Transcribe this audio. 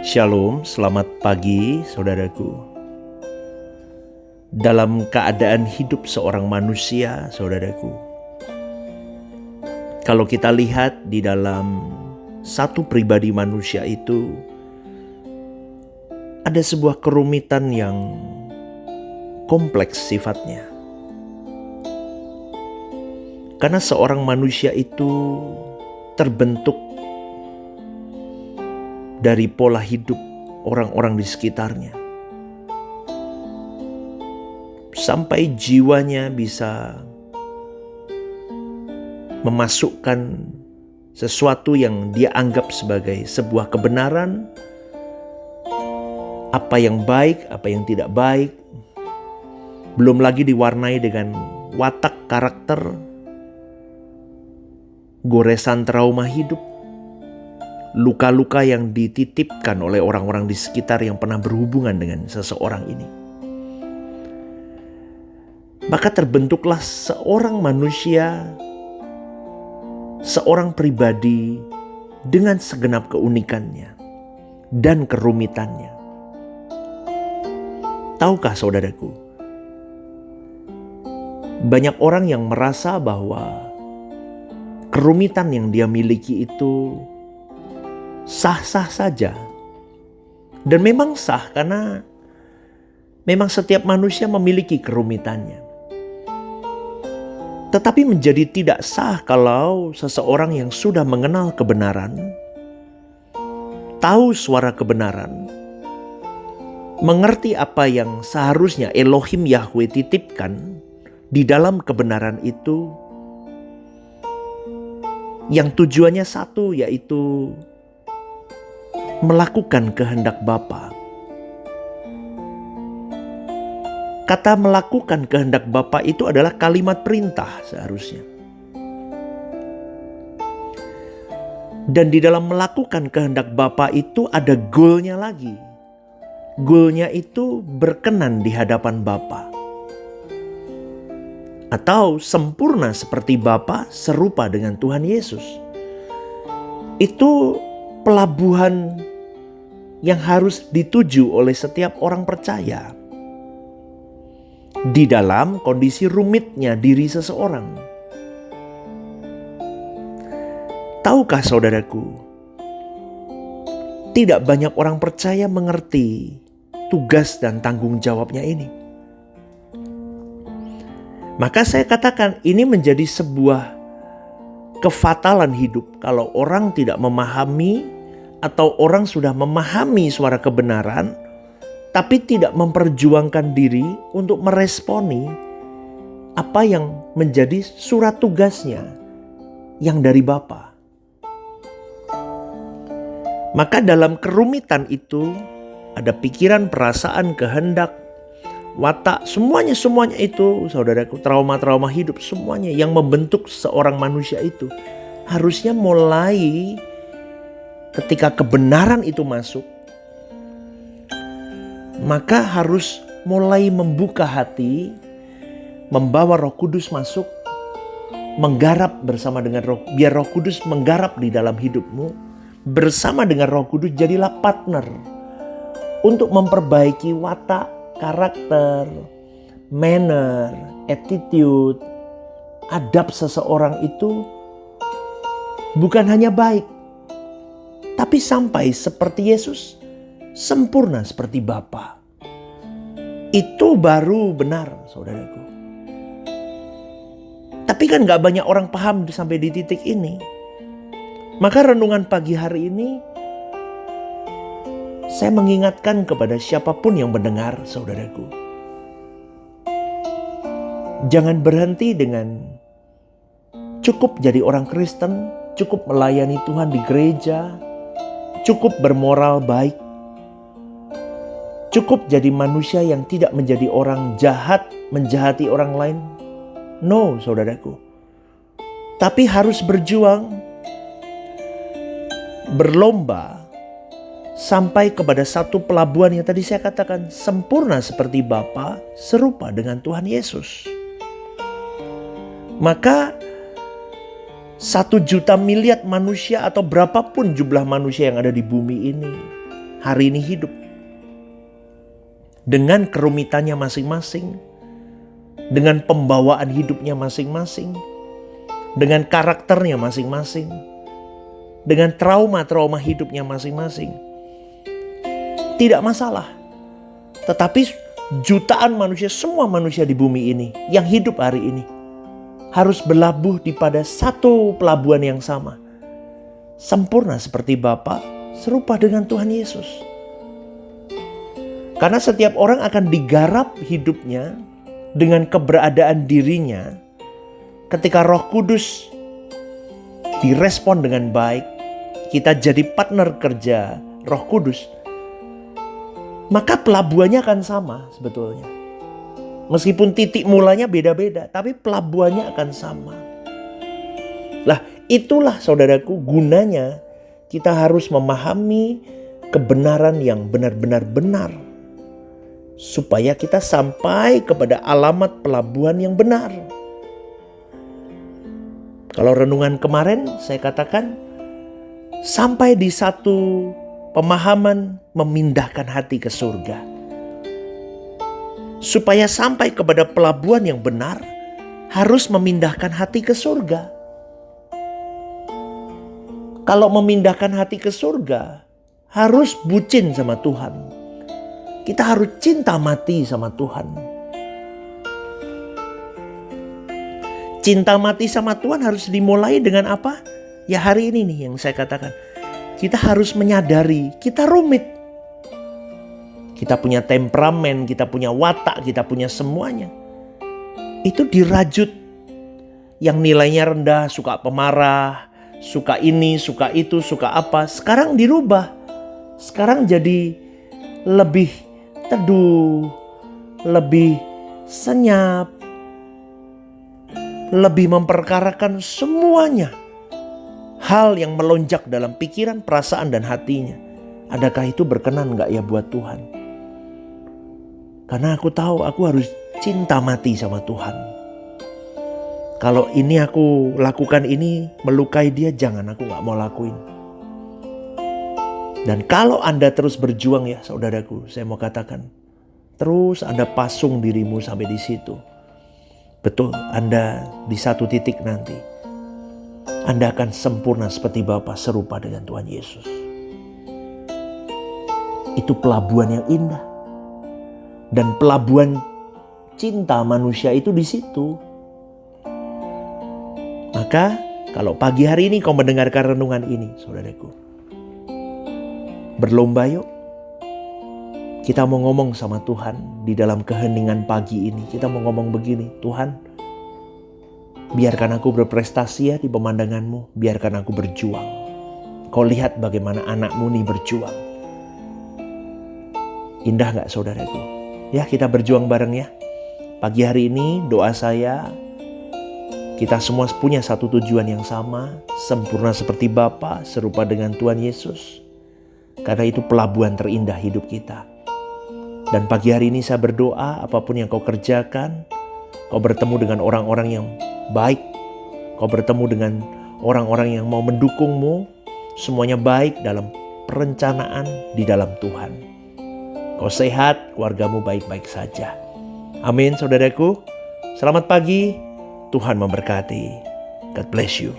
Shalom, selamat pagi saudaraku. Dalam keadaan hidup seorang manusia, saudaraku, kalau kita lihat di dalam satu pribadi manusia itu, ada sebuah kerumitan yang kompleks sifatnya. Karena seorang manusia itu terbentuk dari pola hidup orang-orang di sekitarnya. Sampai jiwanya bisa memasukkan sesuatu yang dia anggap sebagai sebuah kebenaran, apa yang baik, apa yang tidak baik. Belum lagi diwarnai dengan watak karakter, goresan trauma hidup, luka-luka yang dititipkan oleh orang-orang di sekitar yang pernah berhubungan dengan seseorang ini. Maka terbentuklah seorang manusia, seorang pribadi dengan segenap keunikannya dan kerumitannya. Tahukah saudaraku, banyak orang yang merasa bahwa kerumitan yang dia miliki itu sah-sah saja. Dan memang sah karena memang setiap manusia memiliki kerumitannya. Tetapi menjadi tidak sah kalau seseorang yang sudah mengenal kebenaran, tahu suara kebenaran, mengerti apa yang seharusnya Elohim Yahweh titipkan di dalam kebenaran itu, yang tujuannya satu, yaitu melakukan kehendak Bapa. Kata melakukan kehendak Bapa itu adalah kalimat perintah seharusnya. Dan di dalam melakukan kehendak Bapa itu ada goalnya lagi. Goalnya itu berkenan di hadapan Bapa. Atau sempurna seperti Bapa, serupa dengan Tuhan Yesus. Itu pelabuhan yang harus dituju oleh setiap orang percaya di dalam kondisi rumitnya diri seseorang. Tahukah saudaraku, tidak banyak orang percaya mengerti tugas dan tanggung jawabnya ini. Maka saya katakan ini menjadi sebuah kefatalan hidup kalau orang tidak memahami, atau orang sudah memahami suara kebenaran tapi tidak memperjuangkan diri untuk meresponi apa yang menjadi surat tugasnya yang dari Bapa. Maka dalam kerumitan itu ada pikiran, perasaan, kehendak, watak, semuanya itu saudaraku, trauma-trauma hidup semuanya yang membentuk seorang manusia itu harusnya mulai ketika kebenaran itu masuk, maka harus mulai membuka hati, membawa Roh Kudus masuk, menggarap bersama dengan biar Roh Kudus menggarap di dalam hidupmu. Bersama dengan Roh Kudus jadilah partner untuk memperbaiki watak, karakter, manner, attitude, adab seseorang itu bukan hanya baik, tapi sampai seperti Yesus, sempurna seperti Bapa. Itu baru benar, saudaraku. Tapi kan gak banyak orang paham sampai di titik ini. Maka renungan pagi hari ini, saya mengingatkan kepada siapapun yang mendengar, saudaraku. Jangan berhenti dengan cukup jadi orang Kristen, cukup melayani Tuhan di gereja, cukup bermoral baik, cukup jadi manusia yang tidak menjadi orang jahat, menjahati orang lain. No, saudaraku. Tapi harus berjuang, berlomba, sampai kepada satu pelabuhan yang tadi saya katakan, sempurna seperti Bapa, serupa dengan Tuhan Yesus. Maka 1 juta miliar manusia atau berapapun jumlah manusia yang ada di bumi ini hari ini hidup. Dengan kerumitannya masing-masing, dengan pembawaan hidupnya masing-masing, dengan karakternya masing-masing, dengan trauma-trauma hidupnya masing-masing. Tidak masalah. Tetapi jutaan manusia, semua manusia di bumi ini yang hidup hari ini harus berlabuh di pada satu pelabuhan yang sama. Sempurna seperti Bapa, serupa dengan Tuhan Yesus. Karena setiap orang akan digarap hidupnya dengan keberadaan dirinya ketika Roh Kudus direspon dengan baik, kita jadi partner kerja Roh Kudus, maka pelabuhannya akan sama sebetulnya. Meskipun titik mulanya beda-beda, tapi pelabuhannya akan sama. Lah, itulah saudaraku gunanya kita harus memahami kebenaran yang benar-benar benar. Supaya kita sampai kepada alamat pelabuhan yang benar. Kalau renungan kemarin saya katakan, sampai di satu pemahaman memindahkan hati ke surga. Supaya sampai kepada pelabuhan yang benar, harus memindahkan hati ke surga. Kalau memindahkan hati ke surga, harus bucin sama Tuhan. Kita harus cinta mati sama Tuhan. Cinta mati sama Tuhan harus dimulai dengan apa? Ya hari ini nih yang saya katakan. Kita harus menyadari kita rumit. Kita punya temperamen, kita punya watak, kita punya semuanya. Itu dirajut. Yang nilainya rendah, suka pemarah, suka ini, suka itu, suka apa. Sekarang dirubah. Sekarang jadi lebih teduh, lebih senyap, lebih memperkarakan semuanya. Hal yang melonjak dalam pikiran, perasaan, dan hatinya. Adakah itu berkenan gak ya buat Tuhan? Karena aku tahu aku harus cinta mati sama Tuhan. Kalau ini aku lakukan ini melukai dia, jangan, aku gak mau lakuin. Dan kalau Anda terus berjuang ya saudaraku, saya mau katakan, terus Anda pasung dirimu sampai di situ. Betul, Anda di satu titik nanti, Anda akan sempurna seperti Bapa, serupa dengan Tuhan Yesus. Itu pelabuhan yang indah. Dan pelabuhan cinta manusia itu di situ. Maka kalau pagi hari ini kau mendengarkan renungan ini, saudaraku, berlomba yuk. Kita mau ngomong sama Tuhan di dalam keheningan pagi ini. Kita mau ngomong begini, Tuhan, biarkan aku berprestasi ya di pemandangan-Mu. Biarkan aku berjuang. Kau lihat bagaimana anak-Mu nih berjuang. Indah gak saudaraku? Ya, kita berjuang bareng ya. Pagi hari ini doa saya, kita semua punya satu tujuan yang sama. Sempurna seperti Bapa, serupa dengan Tuhan Yesus. Karena itu pelabuhan terindah hidup kita. Dan pagi hari ini saya berdoa, apapun yang kau kerjakan, kau bertemu dengan orang-orang yang baik. Kau bertemu dengan orang-orang yang mau mendukungmu. Semuanya baik dalam perencanaan di dalam Tuhan. Kau sehat, keluargamu baik-baik saja. Amin saudaraku. Selamat pagi, Tuhan memberkati. God bless you.